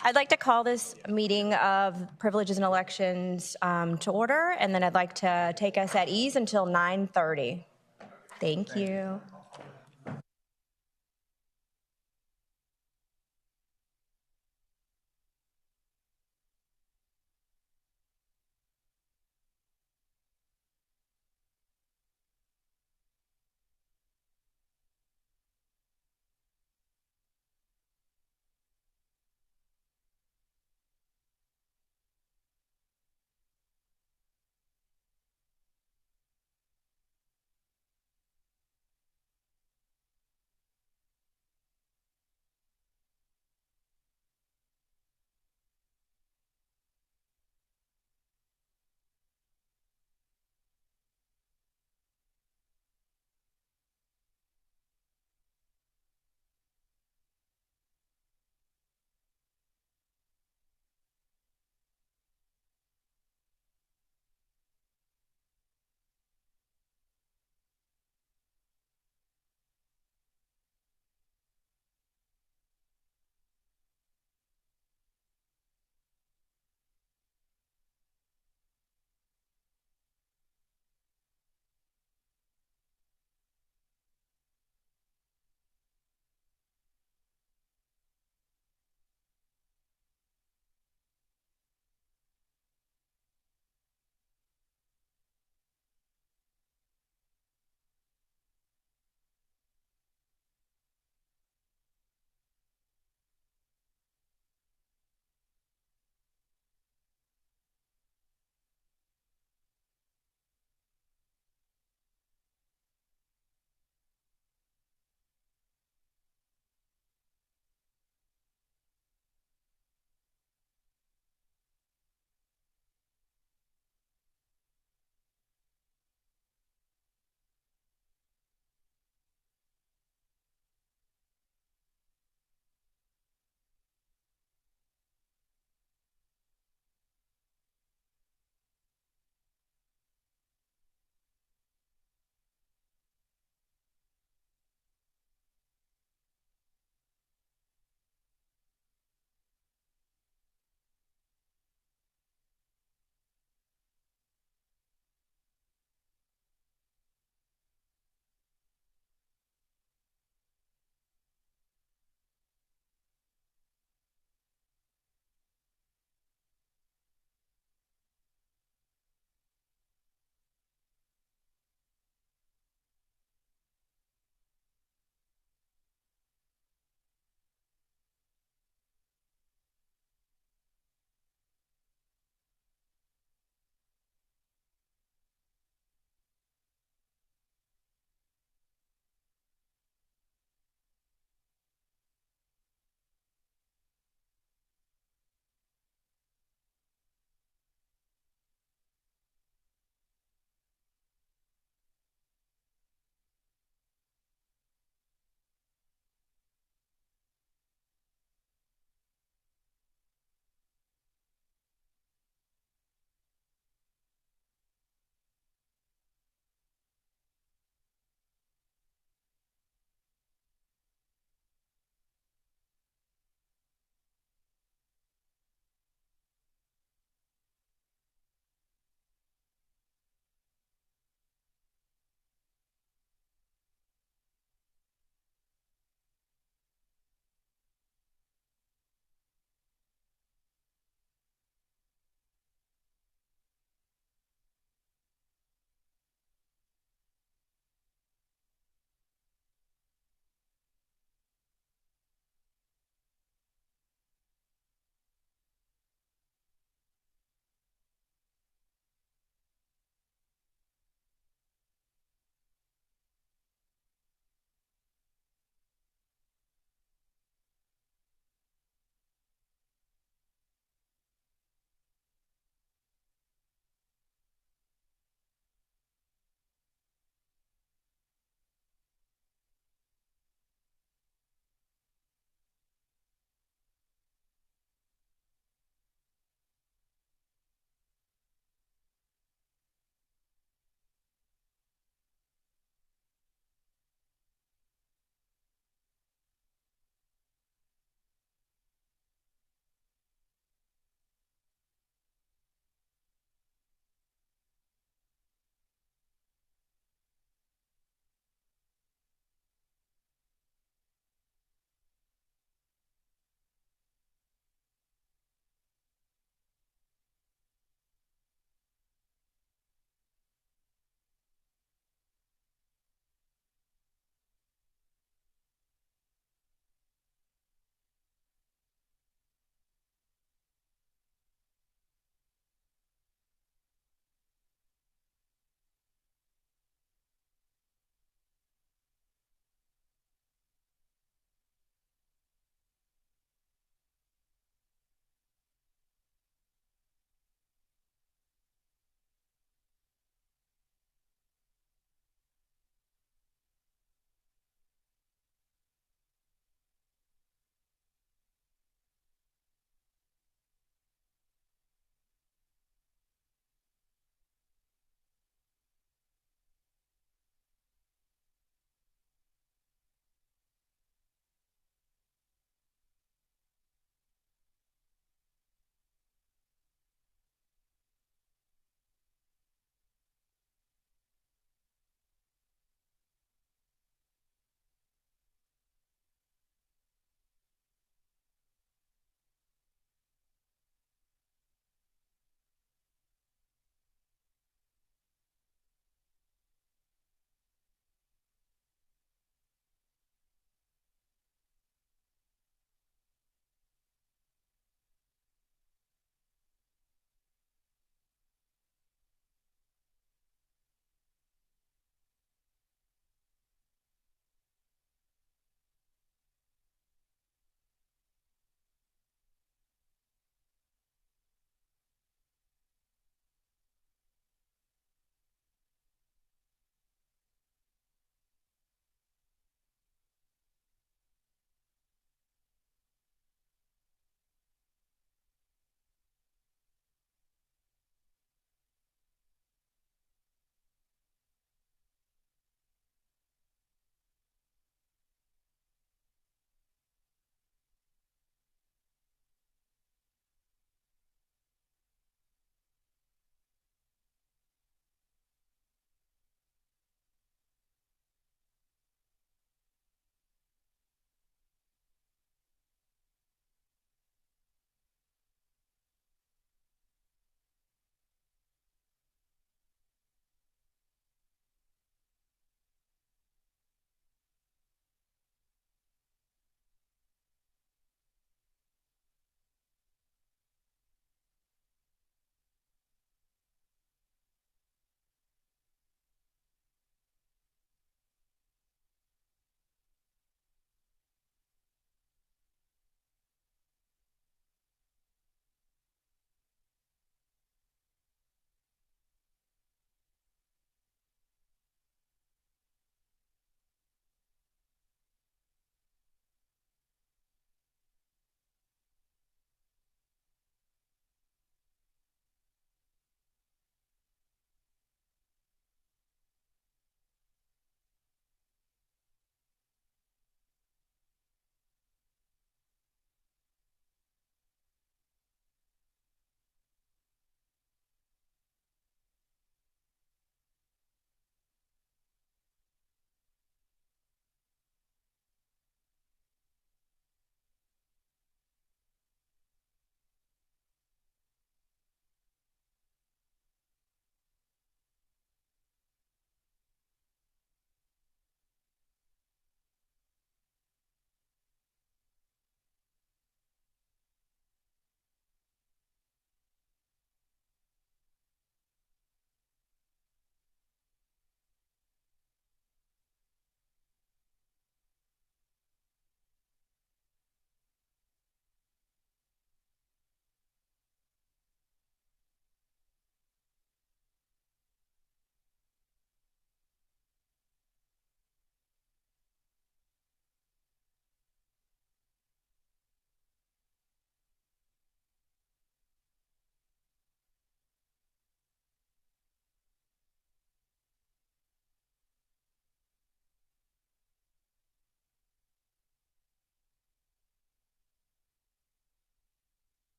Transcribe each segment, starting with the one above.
I'd like to call this meeting of Privileges and Elections to order, and then I'd like to take us at ease until 9:30. Thank you.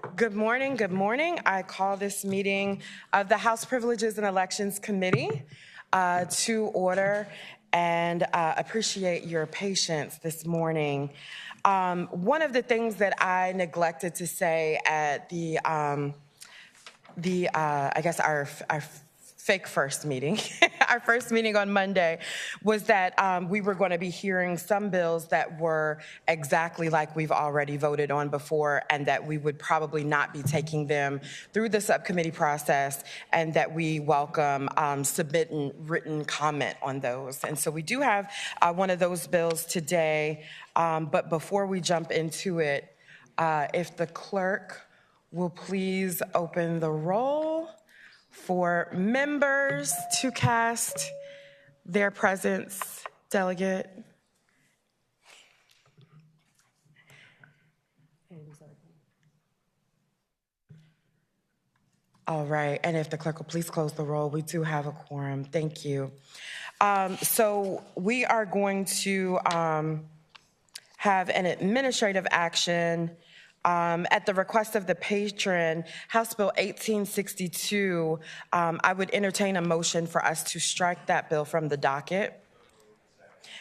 Good morning. Good morning. I call this meeting of the House Privileges and Elections Committee to order and appreciate your patience this morning. One of the things that I neglected to say at I guess our fake first meeting, our first meeting on Monday, was that we were going to be hearing some bills that were exactly like we've already voted on before, and that we would probably not be taking them through the subcommittee process, and that we welcome submitting written comment on those. And so we do have one of those bills today, but before we jump into it, if the clerk will please open the roll for members to cast their presence. Delegate. All right, and if the clerk will please close the roll, we do have a quorum. Thank you. So we are going to have an administrative action at the request of the patron, House Bill 1862. I would entertain a motion for us to strike that bill from the docket.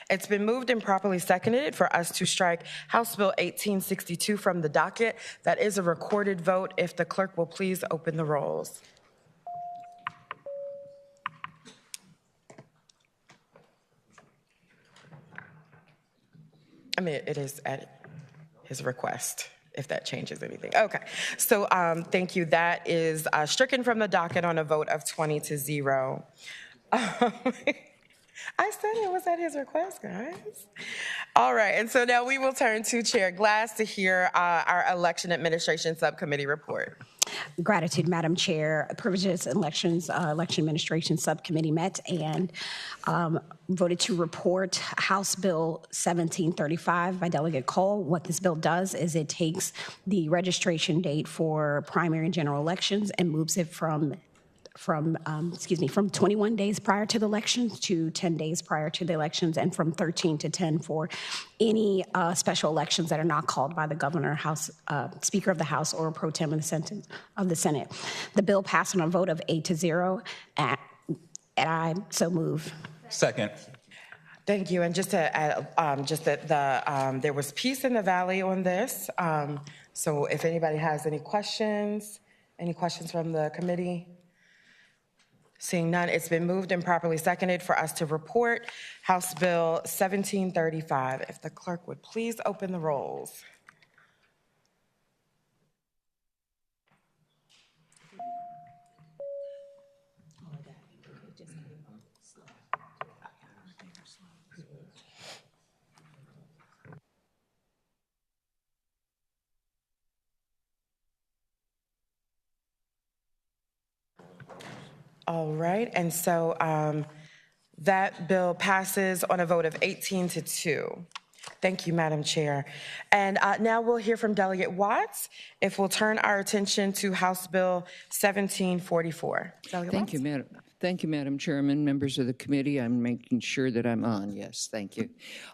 It's been moved and properly seconded for us to strike House Bill 1862 from the docket. That is a recorded vote. If the clerk will please open the rolls. I mean, it is at his request, if that changes anything. Okay, so thank you. That is stricken from the docket on a vote of 20-0. I said it was at his request, guys. All right, and so now we will turn to Chair Glass to hear our Election Administration Subcommittee report. Gratitude, Madam Chair. Privileges and Elections Election Administration Subcommittee met and voted to report House Bill 1735 by Delegate Cole. What this bill does is it takes the registration date for primary and general elections and moves it from 21 days prior to the elections to 10 days prior to the elections, and from 13 to 10 for any special elections that are not called by the governor, House Speaker of the House, or pro tem of the Senate. The bill passed on a vote of 8-0, and I so move. Second. Thank you. And just to add, just that there was peace in the valley on this. So if anybody has any questions from the committee? Seeing none, it's been moved and properly seconded for us to report House Bill 1735. If the clerk would please open the rolls. All right, and so that bill passes on a vote of 18-2. Thank you, Madam Chair. And now we'll hear from Delegate Watts, if we'll turn our attention to House Bill 1744. Delegate Thank Watts? you, Madam. Thank you, Madam Chairman, members of the committee. I'm making sure that I'm on. Yes, thank you.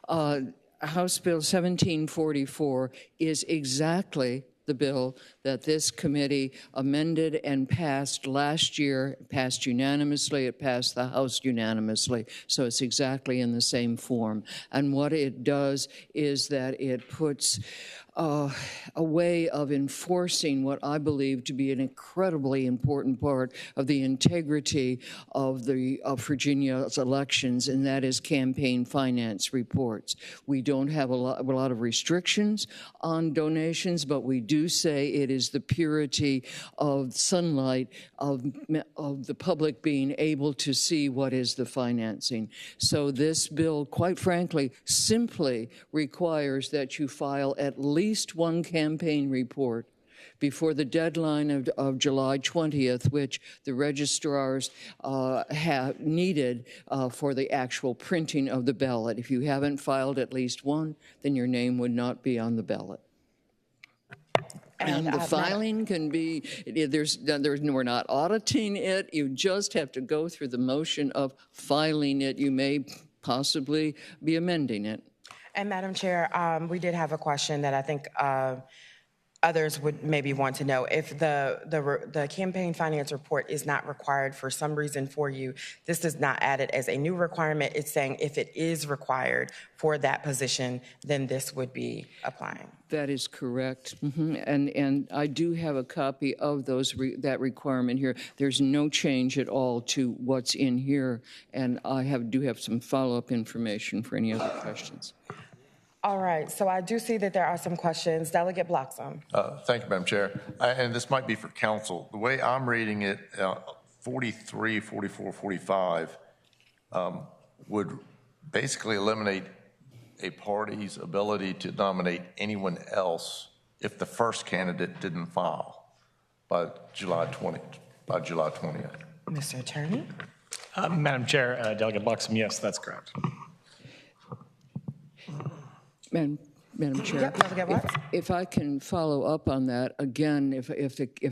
House Bill 1744 is exactly the bill that this committee amended and passed last year. It passed unanimously. It passed the House unanimously. So it's exactly in the same form. And what it does is that it puts a way of enforcing what I believe to be an incredibly important part of the integrity of Virginia's elections, and that is campaign finance reports. We don't have a lot of restrictions on donations, but we do say it is the purity of sunlight of the public being able to see what is the financing. So this bill, quite frankly, simply requires that you file at least one campaign report before the deadline of July 20th, which the registrars have needed for the actual printing of the ballot. If you haven't filed at least one, then your name would not be on the ballot. And the filing can be, we're not auditing it. You just have to go through the motion of filing it. You may possibly be amending it. And Madam Chair, we did have a question that I think others would maybe want to know, if the campaign finance report is not required for some reason for you, this does not add it as a new requirement. It's saying if it is required for that position, then this would be applying. That is correct. And I do have a copy of that requirement here. There's no change at all to what's in here, and I do have some follow-up information for any other questions. All right, so I do see that there are some questions. Delegate Bloxham. Thank you, Madam Chair. And this might be for council. The way I'm reading it, 43, 44, 45 would basically eliminate a party's ability to nominate anyone else if the first candidate didn't file by July 20th. Mr. Attorney? Madam Chair, Delegate Bloxham, yes, that's correct. Madam Chair, Yep, Delegate Watts. if I can follow up on that, again, if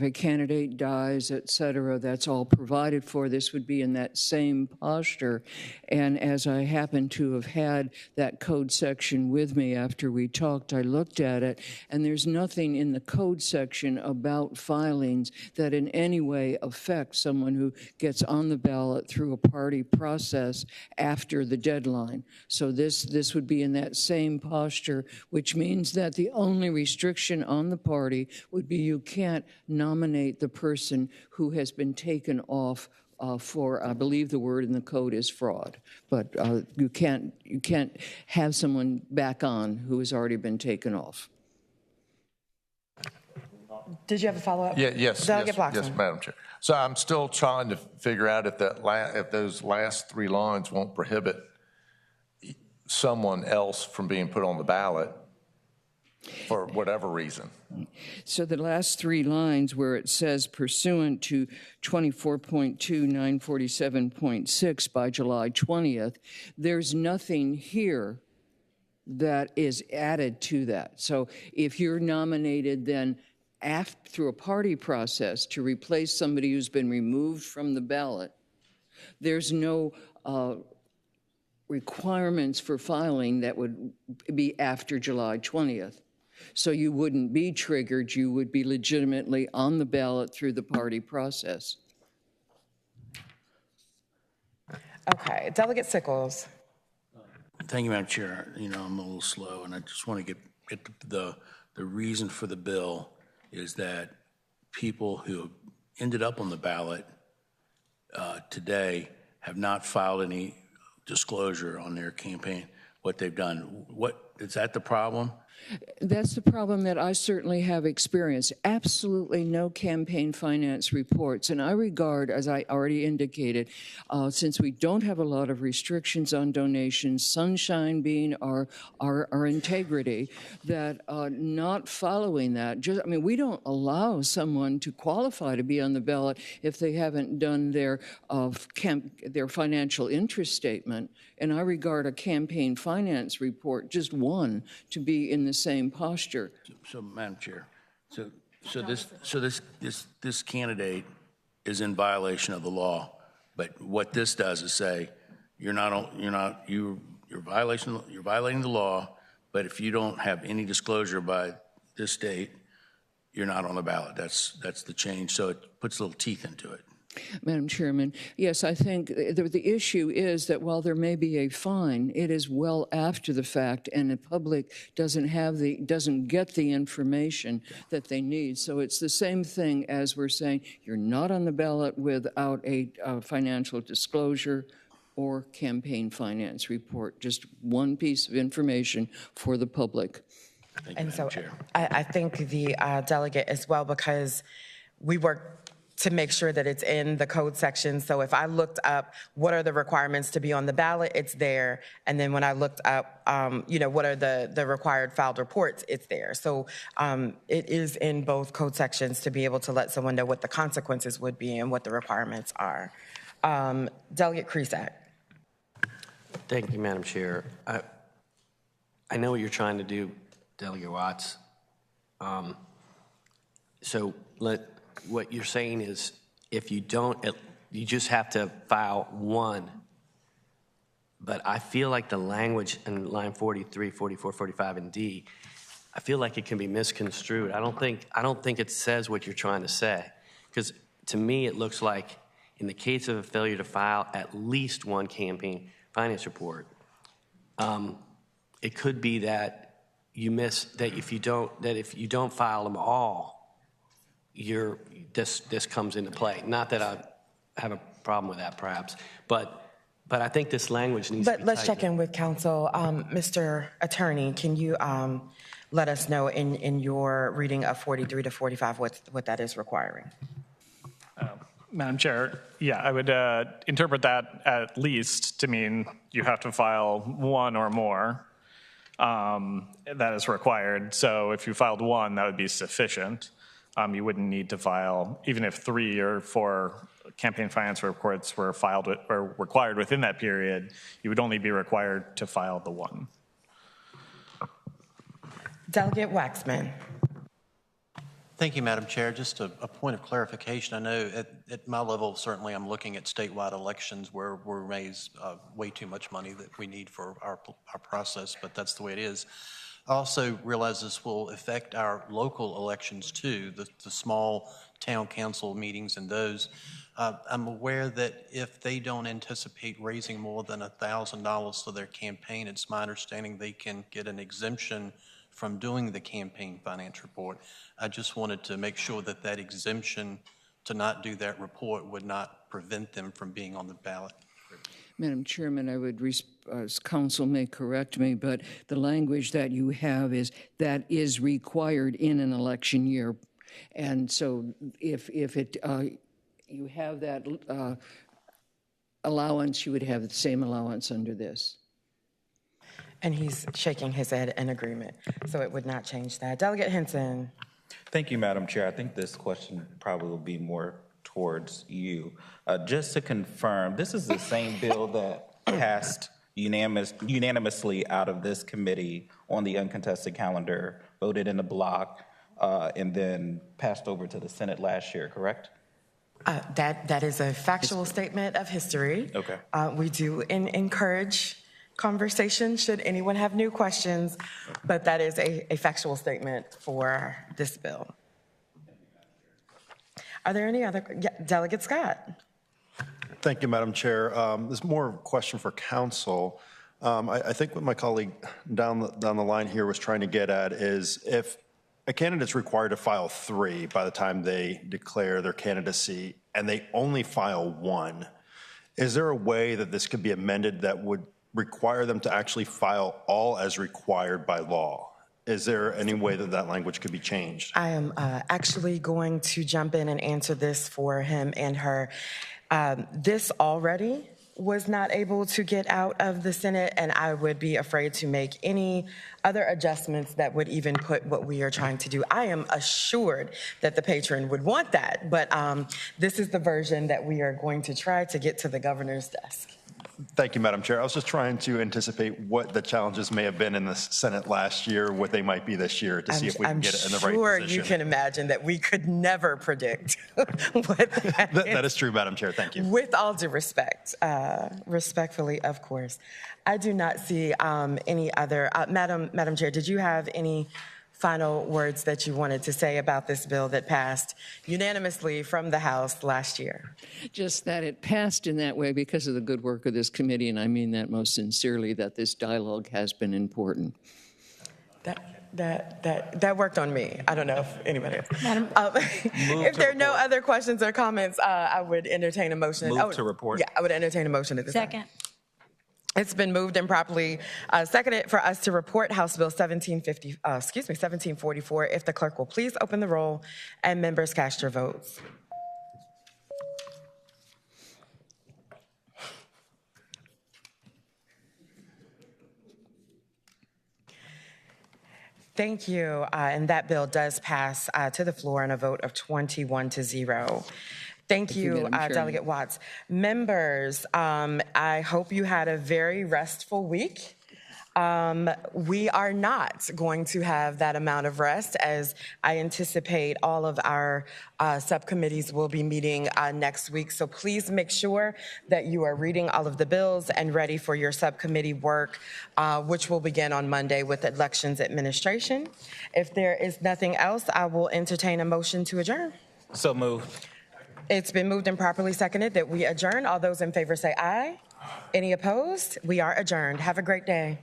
a candidate dies, et cetera, that's all provided for. This would be in that same posture. And as I happen to have had that code section with me after we talked, I looked at it, and there's nothing in the code section about filings that in any way affect someone who gets on the ballot through a party process after the deadline. So this would be in that same posture, which means that the only restriction on the party would be you can't nominate the person who has been taken off for, I believe the word in the code is fraud, but you can't have someone back on who has already been taken off. Did you have a follow-up? Yes, Delegate Bloxham. yes, Madam Chair. So I'm still trying to figure out if those last three lines won't prohibit someone else from being put on the ballot for whatever reason. So the last three lines where it says pursuant to 24.2/947.6 by July 20th, there's nothing here that is added to that. So if you're nominated then through a party process to replace somebody who's been removed from the ballot, there's no requirements for filing that would be after July 20th. So you wouldn't be triggered, you would be legitimately on the ballot through the party process. Okay, Delegate Sickles. Thank you, Madam Chair. You know, I'm a little slow, and I just want to get the reason for the bill is that people who ended up on the ballot today have not filed any disclosure on their campaign, what they've done. What is that the problem? That's the problem that I certainly have experienced. Absolutely no campaign finance reports. And I regard, as I already indicated, since we don't have a lot of restrictions on donations, sunshine being our integrity, that not following that, we don't allow someone to qualify to be on the ballot if they haven't done their financial interest statement. And I regard a campaign finance report, just one, to be in the same posture. So, Madam Chair, this candidate is in violation of the law, but what this does is say you're violating the law, but if you don't have any disclosure by this date, you're not on the ballot. That's the change. So it puts little teeth into it. Madam Chairman, yes, I think the issue is that while there may be a fine, it is well after the fact, and the public doesn't get the information that they need. So it's the same thing as we're saying, you're not on the ballot without a financial disclosure or campaign finance report, just one piece of information for the public. Thank you, And so Madam Chair. I think the delegate as well, because we work to make sure that it's in the code section. So if I looked up what are the requirements to be on the ballot, it's there. And then when I looked up, what are the required filed reports, it's there. So it is in both code sections to be able to let someone know what the consequences would be and what the requirements are. Delegate Cresack. Thank you, Madam Chair. I know what you're trying to do, Delegate Watts. What you're saying is if you don't, you just have to file one. But I feel like the language in line 43, 44, 45, and D, I feel like it can be misconstrued. I don't think it says what you're trying to say. Because to me, it looks like in the case of a failure to file at least one campaign finance report, it could be that you miss that if you don't file them all, this comes into play. Not that I have a problem with that, perhaps, but I think this language needs to be But let's tightened. check in with counsel. Mr. Attorney, can you let us know in your reading of 43 to 45 what that is requiring? Madam Chair, yeah, I would interpret that at least to mean you have to file one or more. That is required. So if you filed one, that would be sufficient. You wouldn't need to file, even if 3 or 4 campaign finance reports were filed or required within that period, you would only be required to file the one. Delegate Waxman. Thank you, Madam Chair. Just a point of clarification. I know at my level, certainly I'm looking at statewide elections where we raise way too much money that we need for our process, but that's the way it is. I also realize this will affect our local elections too, the small town council meetings and those. I'm aware that if they don't anticipate raising more than $1,000 for their campaign, it's my understanding they can get an exemption from doing the campaign finance report. I just wanted to make sure that that exemption to not do that report would not prevent them from being on the ballot. Madam Chairman, I would, counsel may correct me, but the language that you have is that is required in an election year. And so if you have that allowance, you would have the same allowance under this. And he's shaking his head in agreement, so it would not change that. Delegate Henson. Thank you, Madam Chair. I think this question probably will be more towards you. Just to confirm, this is the same bill that passed unanimously out of this committee on the uncontested calendar, voted in the block, and then passed over to the Senate last year, correct? That is a factual statement of history. Okay. We do encourage conversation should anyone have new questions, but that is a factual statement for this bill. Are there any other? Yeah, Delegate Scott. Thank you, Madam Chair. This is more of a question for counsel. I think what my colleague down the line here was trying to get at is if a candidate's required to file 3 by the time they declare their candidacy and they only file 1, is there a way that this could be amended that would require them to actually file all as required by law? Is there any way that that language could be changed? I am actually going to jump in and answer this for him and her. This already was not able to get out of the Senate, and I would be afraid to make any other adjustments that would even put what we are trying to do. I am assured that the patron would want that, but this is the version that we are going to try to get to the governor's desk. Thank you, Madam Chair. I was just trying to anticipate what the challenges may have been in the Senate last year, what they might be this year, to see if we can get it in the right I'm position. sure you can imagine that we could never predict what That is true, Madam Chair. Thank you. With all due respect, respectfully, of course. I do not see any other. Madam Chair, did you have any final words that you wanted to say about this bill that passed unanimously from the House last year? Just that it passed in that way because of the good work of this committee, and I mean that most sincerely, that this dialogue has been important. That worked on me. I don't know if anybody else. If there are no other questions or comments, I would entertain a motion. Move to report. Yeah, I would entertain a motion at this time. Second. It's been moved and properly seconded for us to report House Bill 1744. If the clerk will please open the roll and members cast your votes. Thank you. And that bill does pass to the floor in a vote of 21-0. Thank you, Delegate Watts. Members, I hope you had a very restful week. We are not going to have that amount of rest, as I anticipate all of our subcommittees will be meeting next week. So please make sure that you are reading all of the bills and ready for your subcommittee work, which will begin on Monday with Elections Administration. If there is nothing else, I will entertain a motion to adjourn. So moved. It's been moved and properly seconded that we adjourn. All those in favor say aye. Any opposed? We are adjourned. Have a great day.